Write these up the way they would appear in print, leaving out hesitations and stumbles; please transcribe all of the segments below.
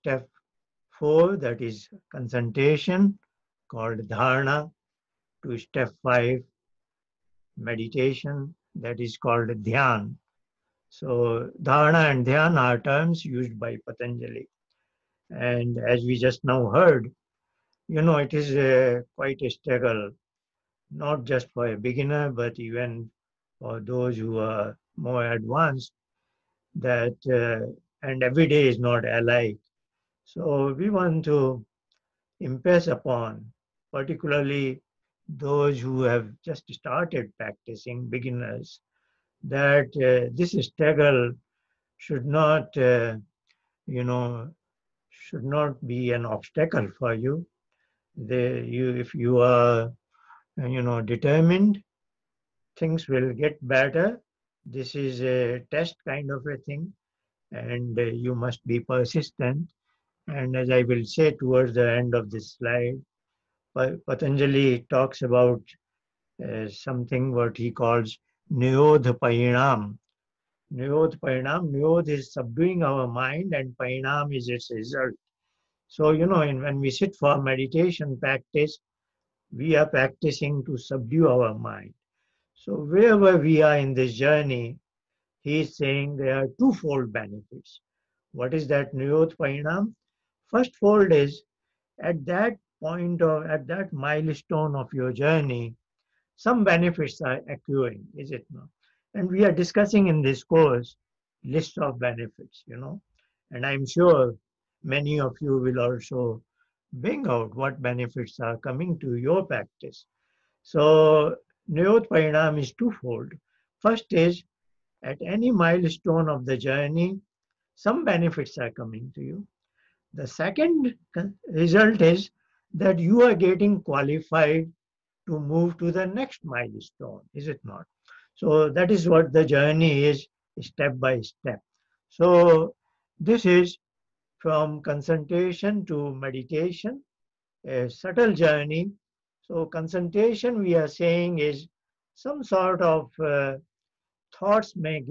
step 4, that is concentration, called Dharana, to step 5, meditation, that is called Dhyan. So Dharana and Dhyana are terms used by Patanjali. And as we just now heard, it is quite a struggle, not just for a beginner, but even for those who are more advanced, that and every day is not alike. So we want to impress upon, particularly those who have just started practicing, beginners, that this struggle should not, you know, should not be an obstacle for you. If you are, determined, things will get better. This is a test kind of a thing, and you must be persistent. And as I will say towards the end of this slide, Patanjali talks about something what he calls Niyodh Parinam. Niyodh Parinam, Niyodh is subduing our mind, and Parinam is its result. So, when we sit for meditation practice, we are practicing to subdue our mind. So, wherever we are in this journey, he is saying there are twofold benefits. What is that Niyodh Parinam? First fold is at that point or at that milestone of your journey, some benefits are accruing, is it not? And we are discussing in this course list of benefits, and I'm sure many of you will also bring out what benefits are coming to your practice. So, Niyot Parinam is twofold. First is at any milestone of the journey, some benefits are coming to you. The second result is that you are getting qualified to move to the next milestone, is it not? So that is what the journey is, step by step. So this is from concentration to meditation, a subtle journey. So concentration, we are saying, is some sort of thoughts may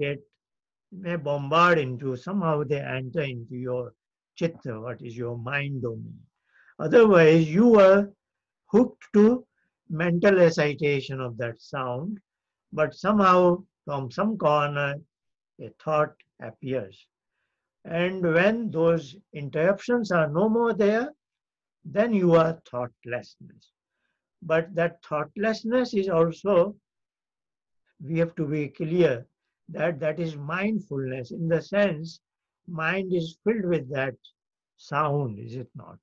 bombard into, somehow they enter into your chitta, what is your mind domain. Otherwise, you are hooked to mental recitation of that sound, but somehow from some corner a thought appears. And when those interruptions are no more there, then you are thoughtlessness. But that thoughtlessness is also, we have to be clear that that is mindfulness, in the sense mind is filled with that sound, is it not?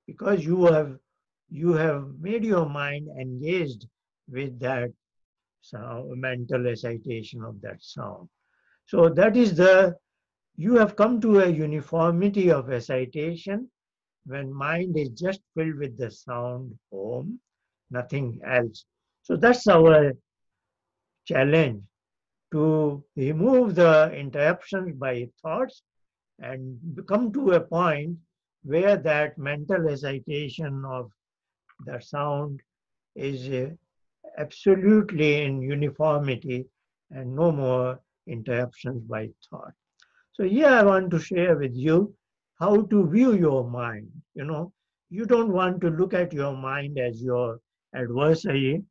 Because you have made your mind engaged with that sound, mental recitation of that sound. So that is you have come to a uniformity of recitation when mind is just filled with the sound Om, nothing else. So that's our challenge, to remove the interruptions by thoughts and come to a point where that mental recitation of the sound is absolutely in uniformity and no more interruptions by thought. So here I want to share with you how to view your mind. You don't want to look at your mind as your adversary.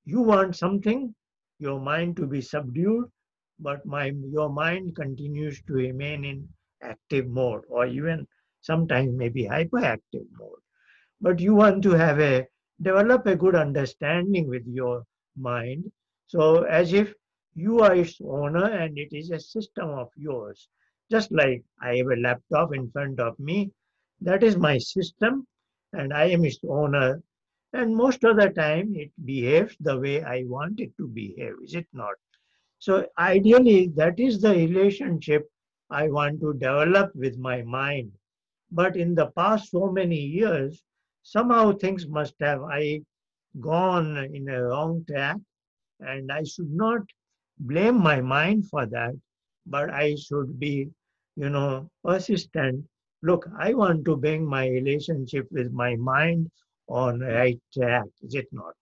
You want something, your mind to be subdued, but your mind continues to remain in active mode, or even sometimes maybe hyperactive mode. But you want to develop a good understanding with your mind. So as if you are its owner and it is a system of yours. Just like I have a laptop in front of me, that is my system and I am its owner. And most of the time it behaves the way I want it to behave, is it not? So ideally, that is the relationship I want to develop with my mind. But in the past so many years, somehow things must have I gone in a wrong track, and I should not blame my mind for that, but I should be, persistent. Look, I want to bring my relationship with my mind on right track, is it not?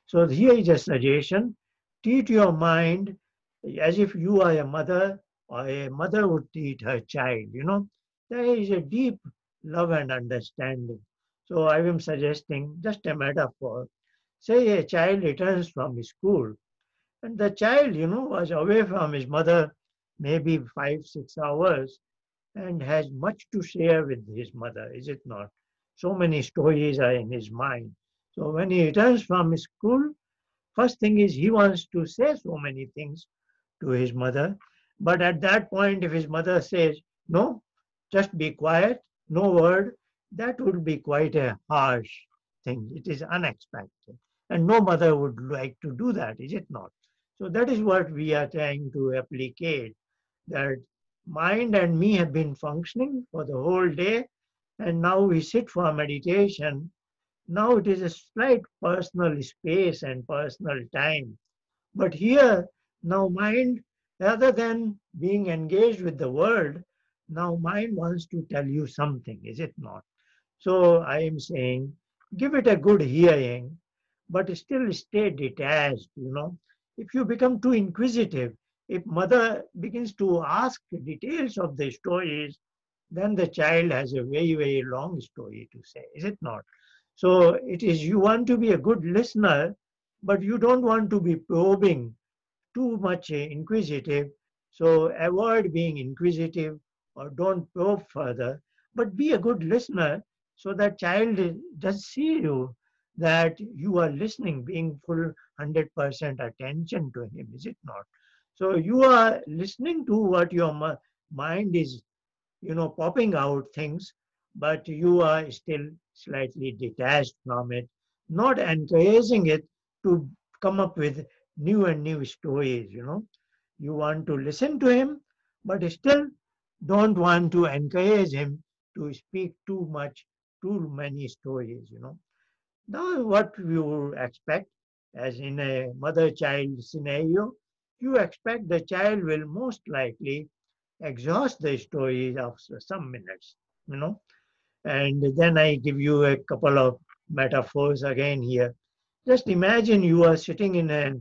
So here is a suggestion. Treat your mind as if you are a mother or a mother would treat her child. There is a deep love and understanding. So I am suggesting just a metaphor. Say a child returns from school, and the child, was away from his mother maybe 5, 6 hours and has much to share with his mother, is it not? So many stories are in his mind. So when he returns from school, first thing is he wants to say so many things to his mother. But at that point, if his mother says, no, just be quiet, no word, that would be quite a harsh thing. It is unexpected. And no mother would like to do that, is it not? So that is what we are trying to replicate, that mind and me have been functioning for the whole day, and now we sit for meditation. Now it is a slight personal space and personal time. But here, now mind, rather than being engaged with the world, now mind wants to tell you something, is it not? So I am saying, give it a good hearing, but still stay detached. If you become too inquisitive, if mother begins to ask details of the stories, then the child has a very, very long story to say, is it not? So it is you want to be a good listener, but you don't want to be probing too much inquisitive. So avoid being inquisitive or don't probe further, but be a good listener so that child does see you that you are listening, being full 100% attention to him, is it not? So you are listening to what your mind is popping out things, but you are still slightly detached from it, not encouraging it to come up with new and new stories. You want to listen to him, but still don't want to encourage him to speak too much, too many stories. Now, what you expect, as in a mother-child scenario, you expect the child will most likely exhaust the story after some minutes, you know. And then I give you a couple of metaphors again here. Just imagine you are sitting in a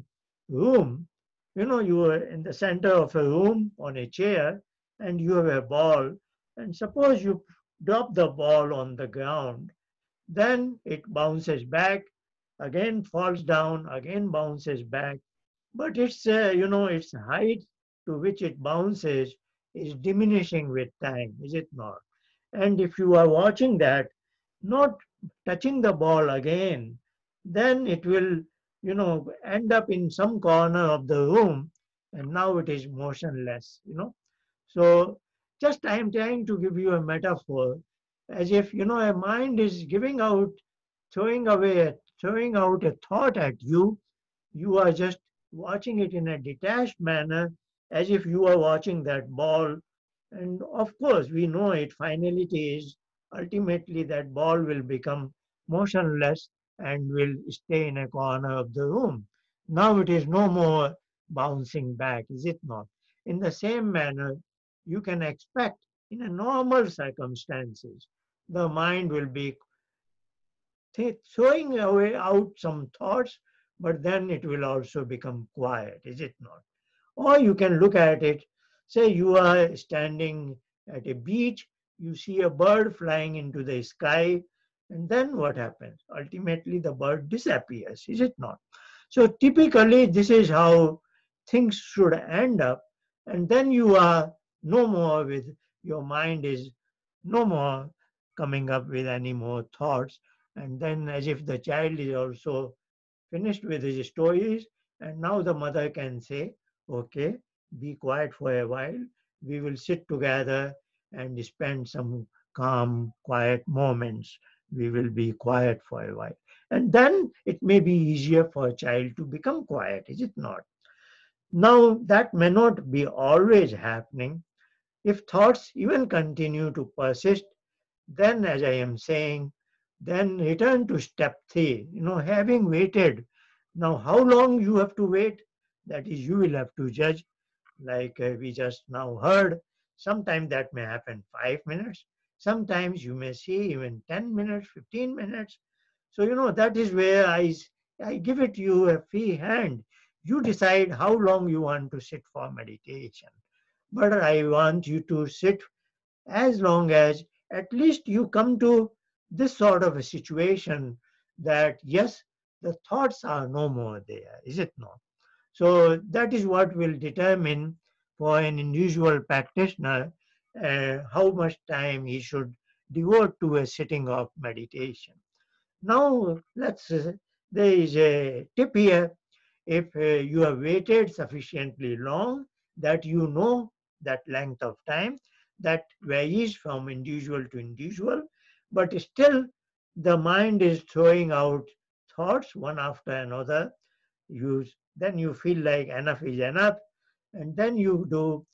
room, you are in the center of a room on a chair, and you have a ball, and suppose you drop the ball on the ground, then it bounces back, again falls down, again bounces back, but its height to which it bounces is diminishing with time, is it not? And if you are watching that, not touching the ball again, then it will, end up in some corner of the room, and now it is motionless. So just I am trying to give you a metaphor, as if, a mind is giving out, throwing out a thought at you. You are just watching it in a detached manner, as if you are watching that ball. And of course, we know it finality is ultimately that ball will become motionless and will stay in a corner of the room. Now it is no more bouncing back, is it not? In the same manner, you can expect in a normal circumstances, the mind will be throwing away out some thoughts, but then it will also become quiet, is it not? Or you can look at it, say you are standing at a beach, you see a bird flying into the sky, and then what happens? Ultimately, the bird disappears, is it not? So typically, this is how things should end up, and then you are no more with your mind is no more coming up with any more thoughts, and then as if the child is also finished with his stories, and now the mother can say, okay, be quiet for a while. We will sit together and spend some calm, quiet moments. We will be quiet for a while. And then it may be easier for a child to become quiet, is it not? Now, that may not be always happening. If thoughts even continue to persist, then, as I am saying, then return to step three. Having waited, now how long you have to wait, that is, you will have to judge. Like we just now heard, sometimes that may happen 5 minutes. Sometimes you may see even 10 minutes, 15 minutes. So, that is where I give it you a free hand. You decide how long you want to sit for meditation. But I want you to sit as long as at least you come to this sort of a situation that yes, the thoughts are no more there, is it not? So that is what will determine for an individual practitioner how much time he should devote to a sitting of meditation. Now, there is a tip here. If you have waited sufficiently long, that you know that length of time, that varies from individual to individual, but still the mind is throwing out thoughts one after another. Then you feel like enough is enough, and then you do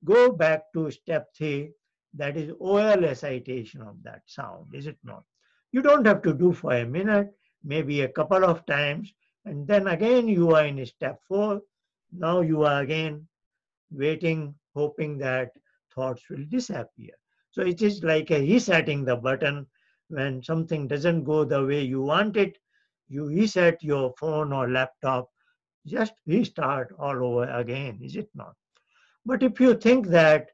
go back to step 3, that is oral recitation of that sound, is it not? You don't have to do for a minute, maybe a couple of times, and then again you are in step 4. Now you are again waiting, hoping that thoughts will disappear. So it is like a resetting the button. When something doesn't go the way you want it, you reset your phone or laptop, just restart all over again, is it not? But if you think that,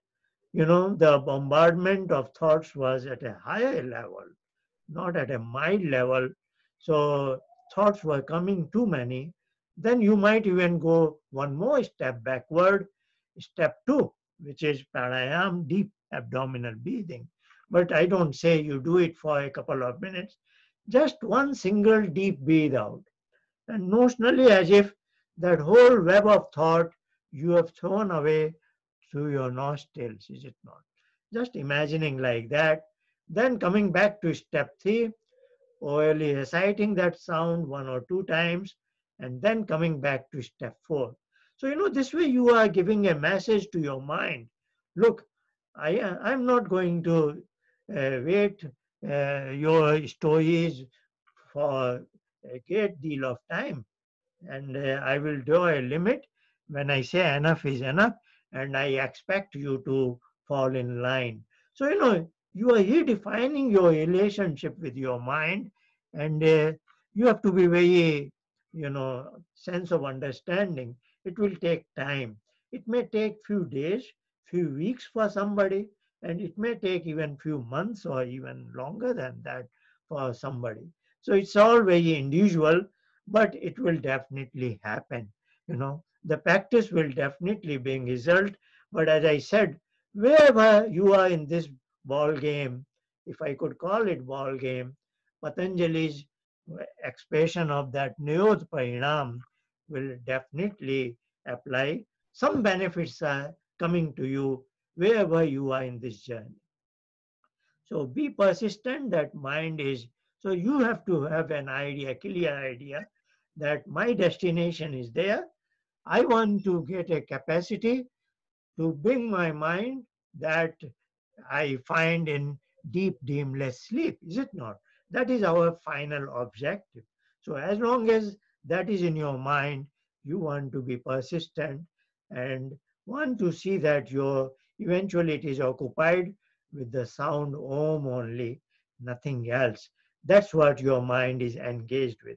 the bombardment of thoughts was at a higher level, not at a mild level, so thoughts were coming too many, then you might even go one more step backward, step 2, which is pranayam, deep abdominal breathing. But I don't say you do it for a couple of minutes, just one single deep breathe out, and notionally as if that whole web of thought you have thrown away through your nostrils, is it not? Just imagining like that, then coming back to step 3, orally reciting that sound one or two times, and then coming back to step 4. So, this way you are giving a message to your mind. Look, I'm not going to wait your stories for a great deal of time, and I will draw a limit when I say enough is enough, and I expect you to fall in line. So, you are redefining your relationship with your mind, and you have to be very, sense of understanding. It will take time. It may take few days, few weeks for somebody, and it may take even few months or even longer than that for somebody. So it's all very individual, but it will definitely happen. The practice will definitely bring result. But as I said, wherever you are in this ball game, if I could call it ball game, Patanjali's expression of that Niyot Parinam will definitely apply. Some benefits are coming to you wherever you are in this journey. So be persistent, that mind is, so you have to have an idea, clear idea that my destination is there. I want to get a capacity to bring my mind that I find in deep, dreamless sleep, is it not? That is our final objective. So as long as that is in your mind, you want to be persistent and want to see that your eventually it is occupied with the sound Om only, nothing else. That's what your mind is engaged with.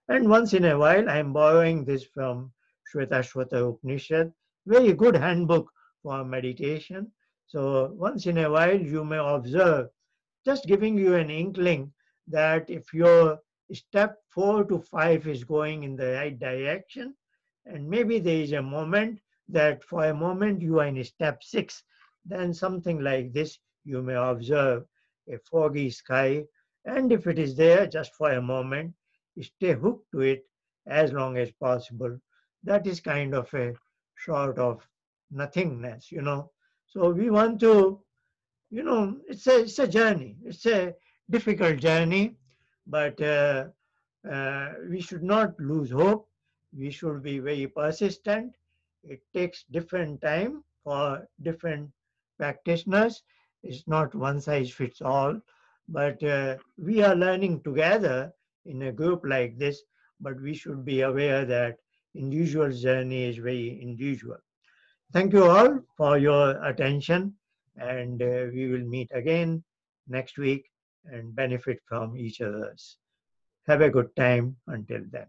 And once in a while, I am borrowing this from Shvetashvata Upanishad, very good handbook for meditation. So once in a while, you may observe, just giving you an inkling that if your step 4 to 5 is going in the right direction, and maybe there is a moment that for a moment you are in step 6, then something like this you may observe a foggy sky, and if it is there just for a moment, stay hooked to it as long as possible. That is kind of a sort of nothingness. So we want to, it's a journey. It's a difficult journey, but we should not lose hope. We should be very persistent. It takes different time for different practitioners. It's not one size fits all, but we are learning together in a group like this, but we should be aware that individual journey is very individual. Thank you all for your attention, and we will meet again next week and benefit from each other's. Have a good time until then.